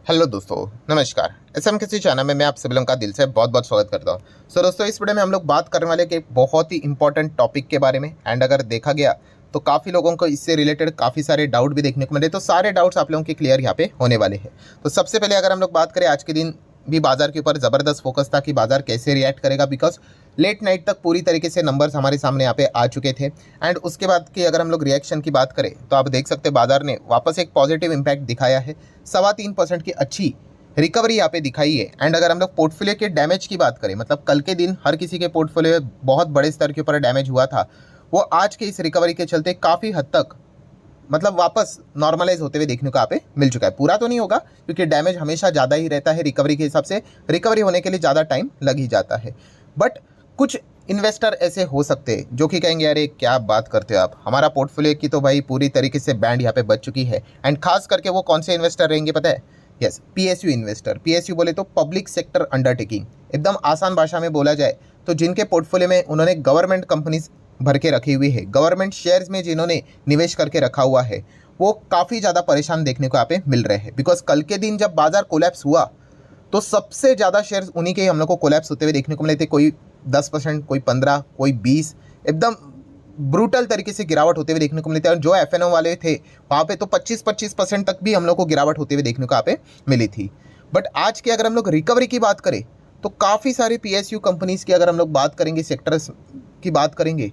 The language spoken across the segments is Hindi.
हेलो दोस्तों, नमस्कार। एसएम किसी चैनल में मैं आप सभी लोगों का दिल से बहुत बहुत स्वागत करता हूँ। दोस्तों, इस वीडियो में हम लोग बात करने वाले एक बहुत ही इंपॉर्टेंट टॉपिक के बारे में। एंड अगर देखा गया तो काफ़ी लोगों को इससे रिलेटेड काफ़ी सारे डाउट भी देखने को मिले, तो सारे डाउट्स आप लोगों के क्लियर यहाँ पे होने वाले हैं। तो सबसे पहले अगर हम लोग बात करें, आज के दिन भी बाजार के ऊपर ज़बरदस्त फोकस था कि बाजार कैसे रिएक्ट करेगा, बिकॉज लेट नाइट तक पूरी तरीके से नंबर्स हमारे सामने यहाँ पे आ चुके थे। एंड उसके बाद की अगर हम लोग रिएक्शन की बात करें तो आप देख सकते हैं बाजार ने वापस एक पॉजिटिव इम्पैक्ट दिखाया है। 3.25% की अच्छी रिकवरी यहाँ पे दिखाई है। एंड अगर हम लोग पोर्टफोलियो के डैमेज की बात करें, मतलब कल के दिन हर किसी के पोर्टफोलियो बहुत बड़े स्तर के ऊपर डैमेज हुआ था, वो आज के इस रिकवरी के चलते काफ़ी हद तक मतलब वापस नॉर्मलाइज होते हुए देखने को यहाँ पे मिल चुका है। पूरा तो नहीं होगा क्योंकि डैमेज हमेशा ज़्यादा ही रहता है, रिकवरी के हिसाब से रिकवरी होने के लिए ज़्यादा टाइम लग ही जाता है। बट कुछ इन्वेस्टर ऐसे हो सकते हैं जो कि कहेंगे अरे क्या बात करते हो आप, हमारा पोर्टफोलियो की तो भाई पूरी तरीके से बैंड यहाँ पे बच चुकी है। एंड खास करके वो कौन से इन्वेस्टर रहेंगे पता है? Yes, PSU investor. पीएसयू बोले तो पब्लिक सेक्टर अंडरटेकिंग। एकदम आसान भाषा में बोला जाए तो जिनके पोर्टफोलियो में उन्होंने गवर्नमेंट कंपनीज भर के रखी हुई है, गवर्नमेंट शेयर्स में जिन्होंने निवेश करके रखा हुआ है, वो काफ़ी ज़्यादा परेशान देखने को यहाँ पे मिल रहे हैं। बिकॉज कल के दिन जब बाजार कोलैप्स हुआ तो सबसे ज़्यादा शेयर्स उन्हीं के हम लोग को कोलैप्स होते हुए देखने को मिले थे। कोई 10%, कोई 15, कोई 20, एकदम ब्रूटल तरीके से गिरावट होते हुए देखने को मिलती है। और जो एफएनओ वाले थे वहाँ पे तो 25% तक भी हम लोग को गिरावट होते हुए देखने को यहाँ पे मिली थी। बट आज की अगर हम लोग रिकवरी की बात करें तो काफ़ी सारी पीएसयू कंपनीज की अगर हम लोग बात करेंगे, सेक्टर्स की बात करेंगे,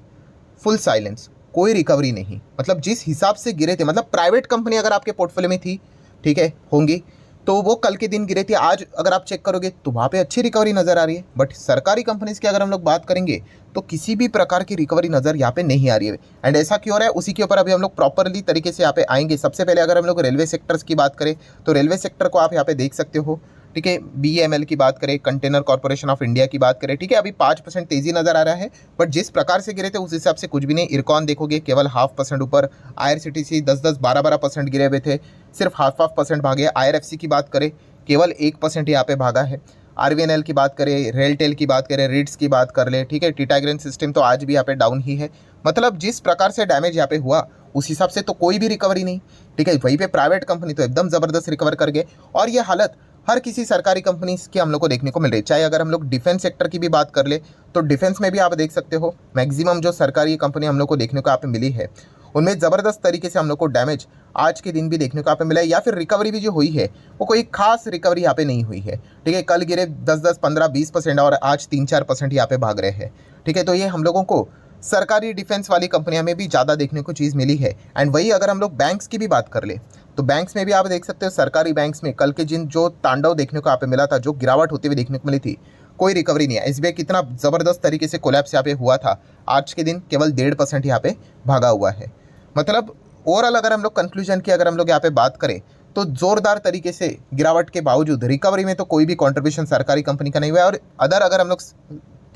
फुल साइलेंस, कोई रिकवरी नहीं। मतलब जिस हिसाब से गिरे थे, मतलब प्राइवेट कंपनी अगर आपके पोर्टफोलियो में थी, ठीक है, होंगी, तो वो कल के दिन गिरे थे। आज अगर आप चेक करोगे तो वहाँ पे अच्छी रिकवरी नज़र आ रही है। बट सरकारी कंपनीज की अगर हम लोग बात करेंगे तो किसी भी प्रकार की रिकवरी नज़र यहाँ पे नहीं आ रही है। एंड ऐसा क्यों हो रहा है, उसी के ऊपर अभी हम लोग प्रॉपरली तरीके से यहाँ पे आएंगे। सबसे पहले अगर हम लोग रेलवे सेक्टर्स की बात करें तो रेलवे सेक्टर को आप यहाँ पे देख सकते हो, ठीक है। बीईएमएल की बात करें, कंटेनर कॉर्पोरेशन ऑफ इंडिया की बात करें, ठीक है, अभी 5% तेजी नजर आ रहा है। बट जिस प्रकार से गिरे थे उस हिसाब से कुछ भी नहीं। इरकॉन देखोगे केवल 0.5% ऊपर, आईआरसीटीसी 10-10, 12-12% गिरे हुए थे, सिर्फ 0.5% भागे। आईआरएफसी की बात करें केवल 1% यहाँ पे भागा है। आरवीएनएल की बात करें, रेलटेल की बात करें, रिट्स की बात कर ले, ठीक है, टिटाग्रेन सिस्टम तो आज भी यहाँ पे डाउन ही है। मतलब जिस प्रकार से डैमेज यहाँ पे हुआ उस हिसाब से तो कोई भी रिकवरी नहीं, ठीक है। वहीं पे प्राइवेट कंपनी तो एकदम ज़बरदस्त रिकवर कर गए। और ये हालत हर किसी सरकारी कंपनी की हम लोग को देखने को मिल रही है। चाहे अगर हम लोग डिफेंस सेक्टर की भी बात कर ले तो डिफेंस में भी आप देख सकते हो मैक्सिमम जो सरकारी कंपनी हम लोग को देखने को यहाँ पे मिली है उनमें ज़बरदस्त तरीके से हम लोग को डैमेज आज के दिन भी देखने को यहाँ पे मिला है। या फिर रिकवरी भी जो हुई है वो कोई खास रिकवरी यहाँ पे नहीं हुई है, ठीक है। कल गिरे 10-10, 15, 20% और आज 3-4% यहाँ पे भाग रहे हैं, ठीक है। तो ये हम लोगों को सरकारी डिफेंस वाली कंपनियों में भी ज़्यादा देखने को चीज़ मिली है। एंड वही अगर हम लोग बैंक्स की भी बात कर ले तो बैंक्स में भी आप देख सकते हो, सरकारी बैंक्स में कल के जिन जो तांडव देखने को यहाँ पे मिला था, जो गिरावट होती हुई देखने को मिली थी, कोई रिकवरी नहीं है। एसबीआई कितना ज़बरदस्त तरीके से कोलैप्स यहाँ पे हुआ था, आज के दिन केवल 1.5% यहाँ पे भागा हुआ है। मतलब ओवरऑल अगर हम लोग कंक्लूजन की अगर हम लोग यहाँ पे बात करें तो जोरदार तरीके से गिरावट के बावजूद रिकवरी में तो कोई भी कंट्रीब्यूशन सरकारी कंपनी का नहीं हुआ है। और अगर हम लोग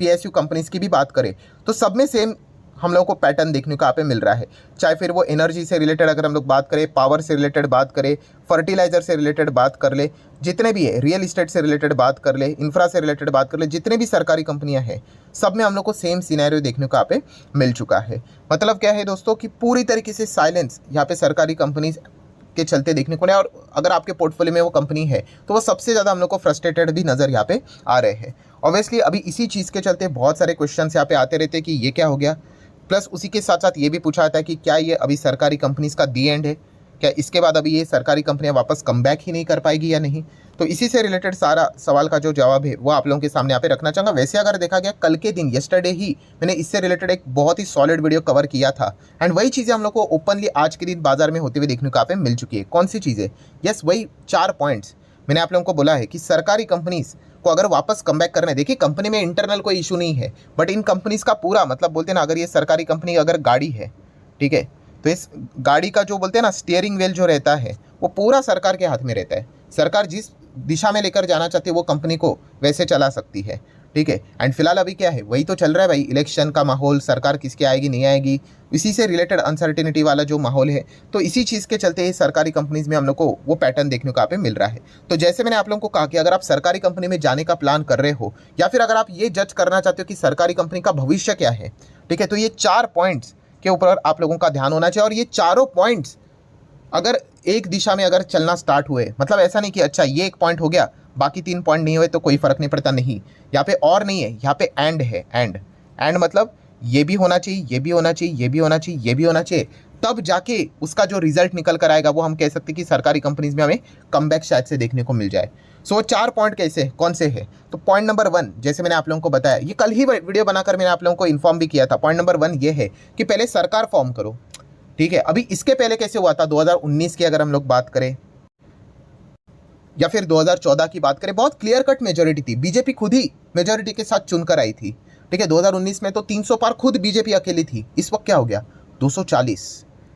पीएसयू कंपनीज की भी बात करें तो सब में सेम हम लोगों को पैटर्न देखने को यहाँ पे मिल रहा है। चाहे फिर वो एनर्जी से रिलेटेड अगर हम लोग बात करें, पावर से रिलेटेड बात करें, फर्टिलाइजर से रिलेटेड बात कर ले, जितने भी है, रियल इस्टेट से रिलेटेड बात कर ले, इंफ्रा से रिलेटेड बात कर ले, जितने भी सरकारी कंपनियां हैं सब में हम लोग को सेम सिनेरियो देखने को यहाँ पे मिल चुका है। मतलब क्या है दोस्तों कि पूरी तरीके से साइलेंस यहाँ पे सरकारी कंपनीज के चलते देखने को नहीं। और अगर आपके पोर्टफोलियो में वो कंपनी है तो वो सबसे ज़्यादा हम लोग को फ्रस्ट्रेटेड भी नज़र यहाँ पे आ रहे हैं। ऑब्वियसली अभी इसी चीज़ के चलते बहुत सारे क्वेश्चंस यहाँ पे आते रहते हैं कि ये क्या हो गया। प्लस उसी के साथ साथ ये भी पूछा जाता है कि क्या ये अभी सरकारी कंपनीज का दी एंड है, क्या इसके बाद अभी ये सरकारी कंपनियां वापस कम बैक ही नहीं कर पाएगी या नहीं। तो इसी से रिलेटेड सारा सवाल का जो जवाब है वो आप लोगों के सामने यहाँ पे रखना चाहूँगा। वैसे अगर देखा गया कल के दिन येस्टरडे ही मैंने इससे रिलेटेड एक बहुत ही सॉलिड वीडियो कवर किया था। एंड वही चीज़ें हम लोग को ओपनली आज के दिन बाजार में होते हुए देखने को यहाँ पे मिल चुकी है। कौन सी चीज़ें? यस, वही 4 पॉइंट्स मैंने आप लोगों को बोला है कि सरकारी कंपनीज को अगर वापस कम बैक करना है, देखिए कंपनी में इंटरनल कोई इशू नहीं है, बट इन कंपनीज का पूरा मतलब बोलते हैं ना, अगर ये सरकारी कंपनी अगर गाड़ी है, ठीक है, तो इस गाड़ी का जो बोलते हैं ना स्टीयरिंग व्हील जो रहता है वो पूरा सरकार के हाथ में रहता है। सरकार जिस दिशा में लेकर जाना चाहती है वो कंपनी को वैसे चला सकती है, ठीक है। एंड फिलहाल अभी क्या है, वही तो चल रहा है भाई, इलेक्शन का माहौल, सरकार किसकी आएगी नहीं आएगी, इसी से रिलेटेड अनसर्टेनिटी वाला जो माहौल है, तो इसी चीज़ के चलते ही सरकारी कंपनीज में हम लोग को वो पैटर्न देखने को यहाँ पे मिल रहा है। तो जैसे मैंने आप लोगों को कहा कि अगर आप सरकारी कंपनी में जाने का प्लान कर रहे हो या फिर अगर आप ये जज करना चाहते हो कि सरकारी कंपनी का भविष्य क्या है, ठीक है, तो ये 4 पॉइंट्स के ऊपर आप लोगों का ध्यान होना चाहिए। और ये चारों पॉइंट्स अगर एक दिशा में अगर चलना स्टार्ट हुए, मतलब ऐसा नहीं कि अच्छा ये एक पॉइंट हो गया बाकी 3 पॉइंट नहीं हुए तो कोई फर्क नहीं पड़ता, नहीं, यहाँ पे और नहीं है, यहाँ पे एंड है, एंड मतलब ये भी होना चाहिए, ये भी होना चाहिए, ये भी होना चाहिए, ये भी होना चाहिए, तब जाके उसका जो रिजल्ट निकल कर आएगा वो हम कह सकते हैं कि सरकारी कंपनीज में हमें कमबैक शायद से देखने को मिल जाए। सो 4 पॉइंट कैसे कौन से है, तो पॉइंट नंबर 1 जैसे मैंने आप लोगों को बताया, ये कल ही वीडियो बनाकर मैंने आप लोगों को इन्फॉर्म भी किया था। पॉइंट नंबर 1 ये है कि पहले सरकार फॉर्म करो, ठीक है। अभी इसके पहले कैसे हुआ था, 2019 की अगर हम लोग बात करें या फिर 2014 की बात करें, बहुत क्लियर कट मेजोरिटी थी, बीजेपी खुद ही मेजोरिटी के साथ चुनकर आई थी, ठीक है। 2019 में तो 300 पार खुद बीजेपी अकेली थी, इस वक्त क्या हो गया 240,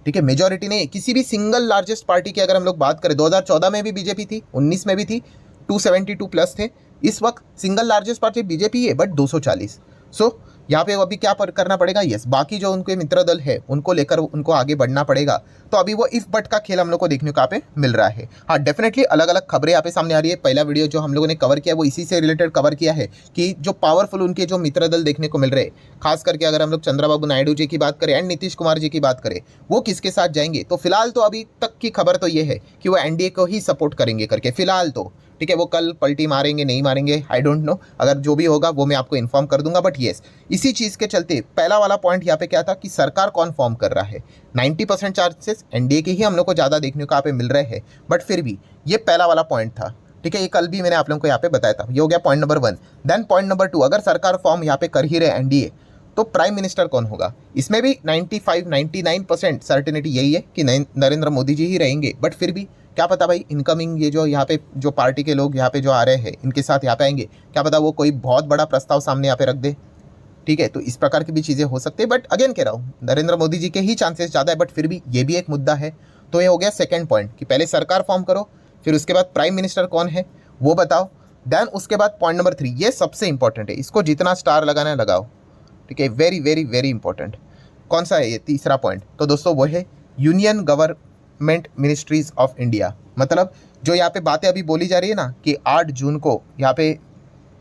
ठीक है। मेजोरिटी ने किसी भी सिंगल लार्जेस्ट पार्टी की अगर हम लोग बात करें, 2014 में भी बीजेपी थी, 19 में भी थी, 272 प्लस थे, इस वक्त सिंगल लार्जेस्ट पार्टी बीजेपी है बट 240। सो यहाँ पे अभी क्या करना पड़ेगा, यस, बाकी जो उनके मित्र दल है उनको लेकर उनको आगे बढ़ना पड़ेगा। तो अभी वो इफ बट का खेल हम लोग को देखने को यहाँ पे मिल रहा है। हाँ, डेफिनेटली अलग अलग खबरें यहाँ पे सामने आ रही है। पहला वीडियो जो हम लोगों ने कवर किया वो इसी से रिलेटेड कवर किया है कि जो पावरफुल उनके जो मित्र दल देखने को मिल रहे हैं, खास करके अगर हम लोग चंद्रबाबू नायडू जी की बात करें एंड नीतीश कुमार जी की बात करें, वो किसके साथ जाएंगे। तो फिलहाल तो अभी तक की खबर तो ये है कि वो एनडीए को ही सपोर्ट करेंगे करके, फिलहाल तो, ठीक है। वो कल पलटी मारेंगे नहीं मारेंगे आई डोंट नो, अगर जो भी होगा वो मैं आपको इन्फॉर्म कर दूंगा। बट येस, इसी चीज़ के चलते पहला वाला पॉइंट यहाँ पे क्या था कि सरकार कौन फॉर्म कर रहा है, 90% चांसेस एनडीए के ही हम लोग को ज़्यादा देखने को यहाँ पे मिल रहे हैं। बट फिर भी ये पहला वाला पॉइंट था, ठीक है। ये कल भी मैंने आप लोगों को यहाँ पे बताया था, ये हो गया point number 1। Then point number 2, अगर सरकार फॉर्म यहाँ पे कर ही रहे एनडीए, तो प्राइम मिनिस्टर कौन होगा, इसमें भी 95-99% सर्टेनिटी यही है कि नरेंद्र मोदी जी ही रहेंगे। बट फिर भी क्या पता भाई, इनकमिंग ये जो यहाँ पे जो पार्टी के लोग यहाँ पे जो आ रहे हैं इनके साथ यहाँ पे आएंगे, क्या पता वो कोई बहुत बड़ा प्रस्ताव सामने यहाँ पे रख दे, ठीक है। तो इस प्रकार की भी चीज़ें हो सकती है। बट अगेन कह रहा हूँ नरेंद्र मोदी जी के ही चांसेस ज़्यादा है, बट फिर भी ये भी एक मुद्दा है। तो ये हो गया सेकेंड पॉइंट कि पहले सरकार फॉर्म करो, फिर उसके बाद प्राइम मिनिस्टर कौन है वो बताओ। देन उसके बाद पॉइंट नंबर 3, ये सबसे इंपॉर्टेंट है, इसको जितना स्टार लगाना है लगाओ, ठीक है। Very very very important. कौन सा है ये तीसरा पॉइंट, तो दोस्तों वो है union government ministries of India. मतलब जो यहाँ पे बातें अभी बोली जा रही है ना कि 8 जून को यहाँ पे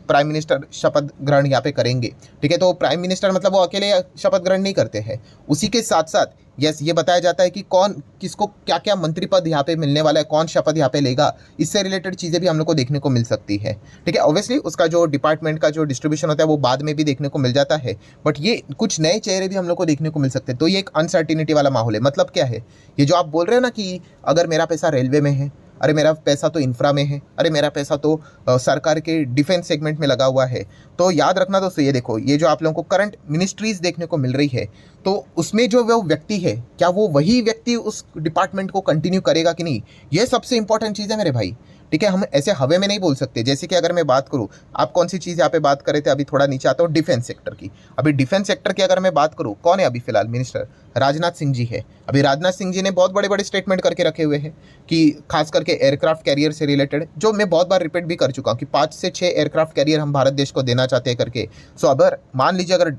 प्राइम मिनिस्टर शपथ ग्रहण यहाँ पे करेंगे, ठीक है। तो प्राइम मिनिस्टर मतलब वो अकेले शपथ ग्रहण नहीं करते हैं, उसी के साथ साथ यस ये बताया जाता है कि कौन किसको क्या क्या मंत्री पद यहाँ पे मिलने वाला है, कौन शपथ यहाँ पे लेगा, इससे रिलेटेड चीज़ें भी हम लोग को देखने को मिल सकती है, ठीक है। ऑब्वियसली उसका जो डिपार्टमेंट का जो डिस्ट्रीब्यूशन होता है वो बाद में भी देखने को मिल जाता है, बट ये कुछ नए चेहरे भी हम लोग को देखने को मिल सकते हैं। तो ये एक अनसर्टिनिटी वाला माहौल है। मतलब क्या है, ये जो आप बोल रहे हो ना कि अगर मेरा पैसा रेलवे में है, अरे मेरा पैसा तो इंफ्रा में है, अरे मेरा पैसा तो सरकार के डिफेंस सेगमेंट में लगा हुआ है, तो याद रखना दोस्तों, ये देखो ये जो आप लोगों को करंट मिनिस्ट्रीज देखने को मिल रही है, तो उसमें जो वो व्यक्ति है क्या वो वही व्यक्ति उस डिपार्टमेंट को कंटिन्यू करेगा कि नहीं, ये सबसे इंपॉर्टेंट चीज़ है मेरे भाई, ठीक है। हम ऐसे हवे में नहीं बोल सकते। जैसे कि अगर मैं बात करूँ, आप कौन सी चीज़ यहाँ पे बात कर रहे थे, अभी थोड़ा नीचे आता हूँ, डिफेंस सेक्टर की। अभी डिफेंस सेक्टर की अगर मैं बात करूँ, कौन है अभी फिलहाल मिनिस्टर, राजनाथ सिंह जी है। अभी राजनाथ सिंह जी ने बहुत बड़े बड़े स्टेटमेंट करके रखे हुए हैं कि खास करके एयरक्राफ्ट कैरियर से रिलेटेड, जो मैं बहुत बार रिपीट भी कर चुका हूँ कि 5 से 6 एयरक्राफ्ट कैरियर हम भारत देश को देना चाहते हैं करके। सो अगर मान लीजिए अगर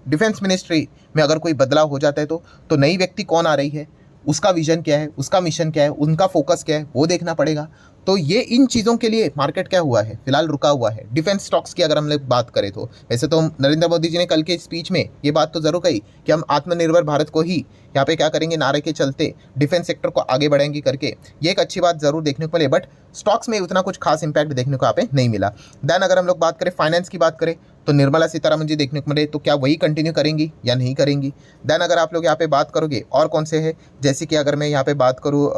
डिफेंस मिनिस्ट्री में अगर कोई बदलाव हो जाता है तो नई व्यक्ति कौन आ रही है, उसका विजन क्या है, उसका मिशन क्या है, उनका फोकस क्या है, वो देखना पड़ेगा। तो ये इन चीज़ों के लिए मार्केट क्या हुआ है, फिलहाल रुका हुआ है। डिफेंस स्टॉक्स की अगर हम लोग बात करें तो वैसे तो नरेंद्र मोदी जी ने कल के स्पीच में ये बात तो ज़रूर कही कि हम आत्मनिर्भर भारत को ही यहाँ पे क्या करेंगे, नारे के चलते डिफेंस सेक्टर को आगे बढ़ाएंगे करके, ये एक अच्छी बात ज़रूर देखने को मिले। बट स्टॉक्स में उतना कुछ खास इंपैक्ट देखने को यहाँ पे नहीं मिला। देन अगर हम लोग बात करें फाइनेंस की बात करें तो निर्मला सीतारमण जी देखने को मिले, तो क्या वही कंटिन्यू करेंगी या नहीं करेंगी। देन अगर आप लोग यहाँ पे बात करोगे और कौन से है, जैसे कि अगर मैं यहाँ पे बात करूँ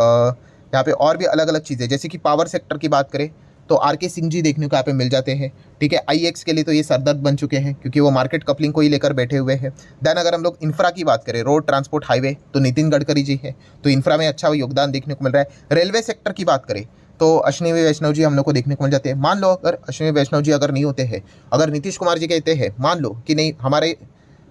यहाँ पे और भी अलग अलग चीज़ें, जैसे कि पावर सेक्टर की बात करें तो आर.के. सिंह जी देखने को यहाँ पे मिल जाते हैं, ठीक है। आईएक्स के लिए तो ये सरदर्द बन चुके हैं क्योंकि वो मार्केट कपलिंग को ही लेकर बैठे हुए हैं। देन अगर हम लोग इंफ्रा की बात करें, रोड ट्रांसपोर्ट हाईवे, तो नितिन गडकरी जी है, तो इंफ्रा में अच्छा योगदान देखने को मिल रहा है। रेलवे सेक्टर की बात करें तो अश्विनी वैष्णव जी हम लोग को देखने को मिल जाते हैं। मान लो अगर अश्विनी वैष्णव जी अगर नहीं होते हैं, अगर नीतीश कुमार जी कहते हैं मान लो कि नहीं हमारे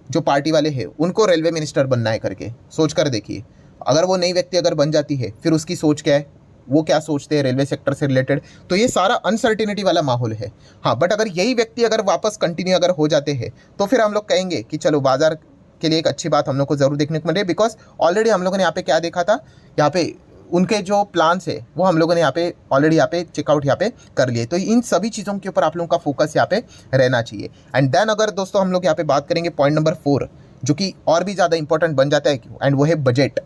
जो पार्टी वाले हैं उनको रेलवे मिनिस्टर बनना है करके, सोच कर देखिए, अगर वो नई व्यक्ति अगर बन जाती है फिर उसकी सोच क्या है, वो क्या सोचते हैं रेलवे सेक्टर से रिलेटेड, तो ये सारा अनसर्टिनिटी वाला माहौल है। हाँ, बट अगर यही व्यक्ति अगर वापस कंटिन्यू अगर हो जाते हैं तो फिर हम लोग कहेंगे कि चलो बाजार के लिए एक अच्छी बात हम लोग को ज़रूर देखने को मिल रही है। बिकॉज ऑलरेडी हम लोगों ने यहाँ पे क्या देखा था, यहाँ पे उनके जो प्लान्स है वो हम लोगों ने यहाँ पे ऑलरेडी यहाँ पे चेकआउट यहाँ पे कर लिए। तो इन सभी चीज़ों के ऊपर आप लोगों का फोकस यहाँ पे रहना चाहिए। एंड देन अगर दोस्तों हम लोग यहाँ पे बात करेंगे पॉइंट नंबर 4, जो कि और भी ज़्यादा इंपॉर्टेंट बन जाता है, एंड वो है बजट,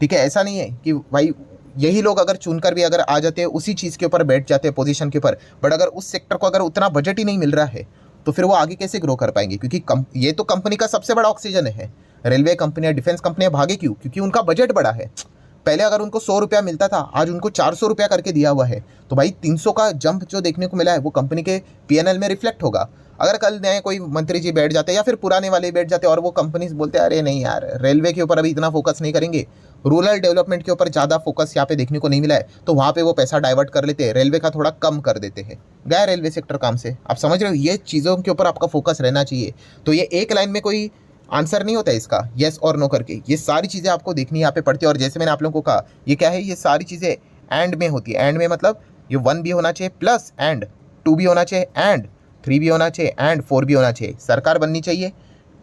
ठीक है, ऐसा नहीं है कि भाई यही लोग अगर चुनकर भी अगर आ जाते हैं उसी चीज़ के ऊपर बैठ जाते हैं पोजीशन के ऊपर, बट अगर उस सेक्टर को अगर उतना बजट ही नहीं मिल रहा है तो फिर वो आगे कैसे ग्रो कर पाएंगे? क्योंकि ये तो कंपनी का सबसे बड़ा ऑक्सीजन है। रेलवे कंपनियां, डिफेंस कंपनियां भागे क्यों? क्योंकि उनका बजट बड़ा है। पहले अगर उनको 100 रुपया मिलता था, आज उनको 400 रुपया करके दिया हुआ है। तो भाई 300 का जंप जो देखने को मिला है वो कंपनी के पीएनएल में रिफ्लेक्ट होगा। अगर कल नए कोई मंत्री जी बैठ जाते या फिर पुराने वाले बैठ जाते और वो कंपनी बोलते अरे नहीं यार, रेलवे के ऊपर अभी इतना फोकस नहीं करेंगे, रूरल डेवलपमेंट के ऊपर ज़्यादा फोकस यहाँ पे देखने को नहीं मिला है, तो वहाँ पे वो पैसा डाइवर्ट कर लेते हैं, रेलवे का थोड़ा कम कर देते हैं, गया रेलवे सेक्टर काम से। आप समझ रहे हो? ये चीज़ों के ऊपर आपका फोकस रहना चाहिए। तो ये एक लाइन में कोई आंसर नहीं होता है इसका येस और नो करके, ये सारी चीज़ें आपको देखनी यहाँ पे पड़ती है। और जैसे मैंने आप लोगों को कहा, ये क्या है, ये सारी चीज़ें एंड में होती है। एंड में मतलब ये 1 भी होना चाहिए, प्लस एंड 2 भी होना चाहिए, एंड 3 भी होना चाहिए, एंड 4 भी होना चाहिए। सरकार बननी चाहिए,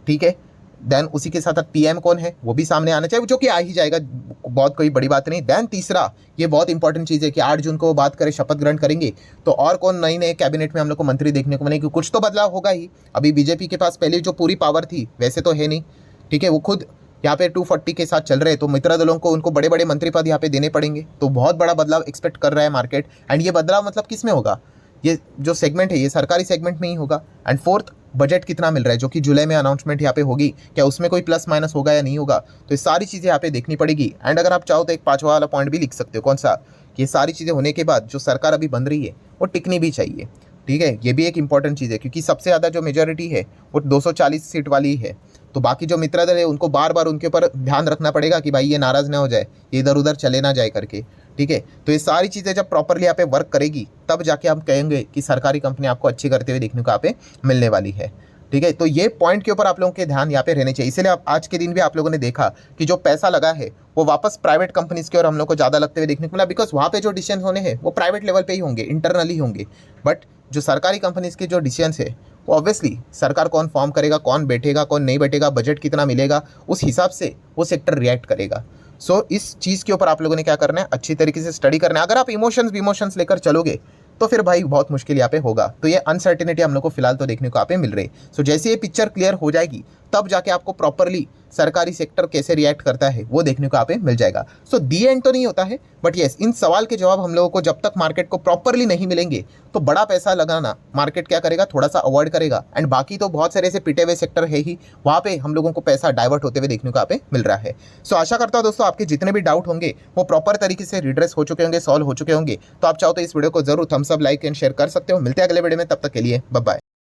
ठीक है। देन उसी के साथ साथ पीएम कौन है वो भी सामने आना चाहिए, जो कि आ ही जाएगा, बहुत कोई बड़ी बात नहीं। देन तीसरा, ये बहुत इंपॉर्टेंट चीज़ है कि 8 जून को वो बात करें, शपथ ग्रहण करेंगे, तो और कौन नए नए कैबिनेट में हम लोग को मंत्री देखने को मिलेंगे? कुछ तो बदलाव होगा ही। अभी बीजेपी के पास पहले जो पूरी पावर थी वैसे तो है नहीं, ठीक है। वो खुद यहाँ पे 240 के साथ चल रहे हैं, तो मित्र दलों को उनको बड़े बड़े मंत्री पद यहाँ पे देने पड़ेंगे। तो बहुत बड़ा बदलाव एक्सपेक्ट कर रहा है मार्केट। एंड ये बदलाव मतलब किस में होगा? ये जो सेगमेंट है ये सरकारी सेगमेंट में ही होगा। एंड फोर्थ, बजट कितना मिल रहा है, जो कि जुलाई में अनाउंसमेंट यहाँ पे होगी, क्या उसमें कोई प्लस माइनस होगा या नहीं होगा? तो ये सारी चीज़ें यहाँ पे देखनी पड़ेगी। एंड अगर आप चाहो तो एक 5वां वाला पॉइंट भी लिख सकते हो। कौन सा? कि ये सारी चीज़ें होने के बाद जो सरकार अभी बन रही है वो टिकनी भी चाहिए, ठीक है। ये भी एक इंपॉर्टेंट चीज़ है, क्योंकि सबसे ज़्यादा जो मेजोरिटी है वो 240 सीट वाली है। तो बाकी जो मित्र दल है उनको बार बार उनके ऊपर ध्यान रखना पड़ेगा कि भाई ये नाराज़ ना हो जाए, ये इधर उधर चले ना जाए करके, ठीक है। तो ये सारी चीज़ें जब प्रॉपरली यहाँ पे वर्क करेगी तब जाके हम कहेंगे कि सरकारी कंपनी आपको अच्छी करते हुए देखने को यहाँ पे मिलने वाली है, ठीक है। तो ये पॉइंट के ऊपर आप लोगों के ध्यान यहाँ पे रहने चाहिए। इसलिए आप आज के दिन भी आप लोगों ने देखा कि जो पैसा लगा है वो वापस प्राइवेट कंपनीज की ओर हम लोग को ज़्यादा लगते हुए देखने को मिला, बिकॉज वहाँ पे जो डिसीजन होने हैं वो प्राइवेट लेवल पे ही होंगे, इंटरनली होंगे। बट जो सरकारी कंपनीज के जो डिसीजन है वो ऑब्वियसली सरकार कौन फॉर्म करेगा, कौन बैठेगा, कौन नहीं बैठेगा, बजट कितना मिलेगा, उस हिसाब से वो सेक्टर रिएक्ट करेगा। सो इस चीज़ के ऊपर आप लोगों ने क्या करना है, अच्छी तरीके से स्टडी करना है। अगर आप इमोशंस लेकर चलोगे तो फिर भाई बहुत मुश्किल यहाँ पे होगा। तो ये अनसर्टेनिटी हम लोग को फिलहाल तो देखने को यहाँ पे मिल रही है। सो जैसे ये पिक्चर क्लियर हो जाएगी तब जाके आपको प्रॉपरली सरकारी सेक्टर कैसे रिएक्ट करता है वो देखने को यहाँ पे मिल जाएगा। सो दी एंड तो नहीं होता है, बट येस, इन सवाल के जवाब हम लोगों को जब तक मार्केट को प्रॉपरली नहीं मिलेंगे तो बड़ा पैसा लगाना मार्केट क्या करेगा, थोड़ा सा अवॉइड करेगा। एंड बाकी तो बहुत सारे ऐसे पिटे हुए सेक्टर है ही, वहाँ पे हम लोगों को पैसा डाइवर्ट होते हुए देखने को यहाँ पे मिल रहा है। सो आशा करता हूँ दोस्तों आपके जितने भी डाउट होंगे वो प्रॉपर तरीके से रिड्रेस हो चुके होंगे, सॉल्व हो चुके होंगे। तो आप चाहो तो इस वीडियो को जरूर thumbs up, like and share कर सकते हो। मिलते हैं अगले वीडियो में, तब तक के लिए बाय बाय।